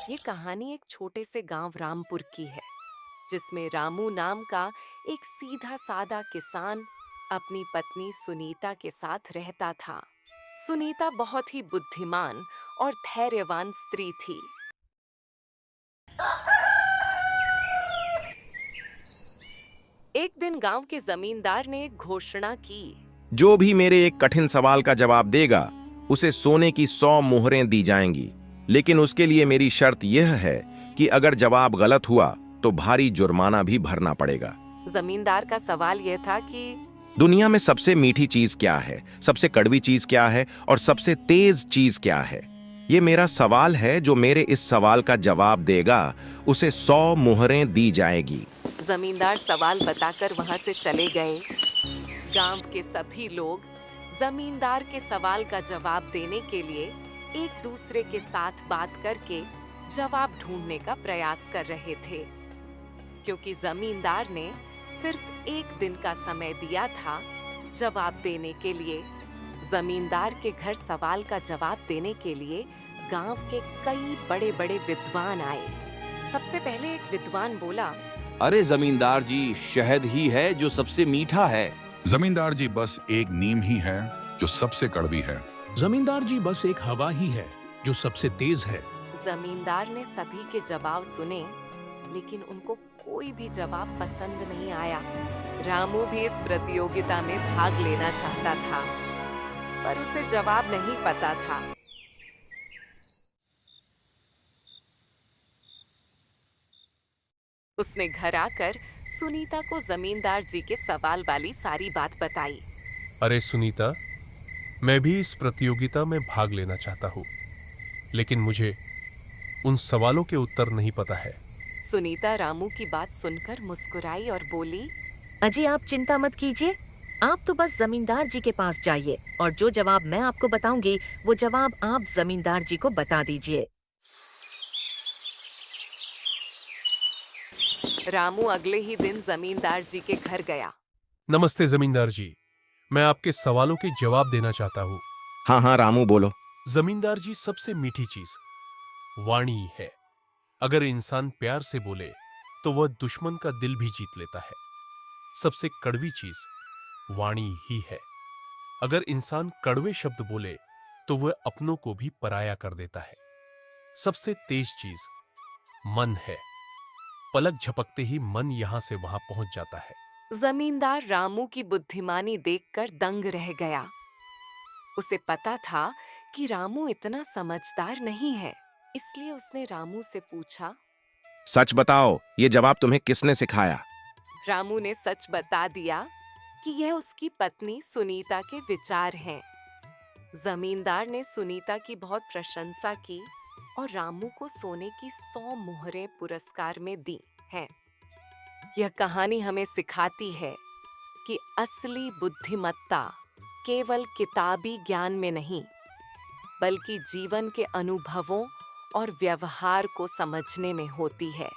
ये कहानी एक छोटे से गांव रामपुर की है, जिसमें रामू नाम का एक सीधा सादा किसान अपनी पत्नी सुनीता के साथ रहता था। सुनीता बहुत ही बुद्धिमान और धैर्यवान स्त्री थी। एक दिन गांव के जमींदार ने एक घोषणा की। जो भी मेरे एक कठिन सवाल का जवाब देगा, उसे सोने की 100 मोहरें दी जाएंगी। लेकिन उसके लिए मेरी शर्त यह है कि अगर जवाब गलत हुआ तो भारी जुर्माना भी भरना पड़ेगा। जमींदार का सवाल यह था कि दुनिया में सबसे मीठी चीज क्या है, सबसे कड़वी चीज क्या है और सबसे तेज चीज क्या है? ये मेरा सवाल है। जो मेरे इस सवाल का जवाब देगा, उसे 100 मोहरें दी जाएगी। जमींदार सवाल बताकर वहां से चले गए। गांव के सभी लोग जमींदार के सवाल का जवाब देने के लिए एक दूसरे के साथ बात करके जवाब ढूंढने का प्रयास कर रहे थे, क्योंकि जमींदार ने सिर्फ एक दिन का समय दिया था जवाब देने के लिए। जमींदार के घर सवाल का जवाब देने के लिए गांव के कई बड़े बड़े विद्वान आए। सबसे पहले एक विद्वान बोला, अरे जमींदार जी, शहद ही है जो सबसे मीठा है। जमींदार जी, बस एक नीम ही है जो सबसे कड़वी है। जमींदार जी, बस एक हवा ही है जो सबसे तेज है। जमींदार ने सभी के जवाब सुने, लेकिन उनको कोई भी जवाब पसंद नहीं आया। रामू भी इस प्रतियोगिता में भाग लेना चाहता था, पर उसे जवाब नहीं पता था। उसने घर आकर सुनीता को जमींदार जी के सवाल वाली सारी बात बताई। अरे सुनीता, मैं भी इस प्रतियोगिता में भाग लेना चाहता हूँ, लेकिन मुझे उन सवालों के उत्तर नहीं पता है। सुनीता रामू की बात सुनकर मुस्कुराई और बोली, अजी, आप चिंता मत कीजिए। आप तो बस जमींदार जी के पास जाइए और जो जवाब मैं आपको बताऊंगी वो जवाब आप जमींदार जी को बता दीजिए। रामू अगले ही दिन जमींदार जी के घर गया। नमस्ते जमींदार जी, मैं आपके सवालों के जवाब देना चाहता हूँ। हाँ हाँ रामू, बोलो। जमींदार जी, सबसे मीठी चीज वाणी है। अगर इंसान प्यार से बोले तो वह दुश्मन का दिल भी जीत लेता है। सबसे कड़वी चीज वाणी ही है। अगर इंसान कड़वे शब्द बोले तो वह अपनों को भी पराया कर देता है। सबसे तेज चीज मन है। पलक झपकते ही मन यहां से वहां पहुंच जाता है। जमींदार रामू की बुद्धिमानी देखकर दंग रह गया। उसे पता था कि रामू इतना समझदार नहीं है, इसलिए उसने रामू से पूछा। सच बताओ, ये जवाब तुम्हें किसने सिखाया? रामू ने सच बता दिया कि यह उसकी पत्नी सुनीता के विचार हैं। जमींदार ने सुनीता की बहुत प्रशंसा की और रामू को सोने की 100 मोहरें पुरस्कार में दी हैं। यह कहानी हमें सिखाती है कि असली बुद्धिमत्ता केवल किताबी ज्ञान में नहीं, बल्कि जीवन के अनुभवों और व्यवहार को समझने में होती है।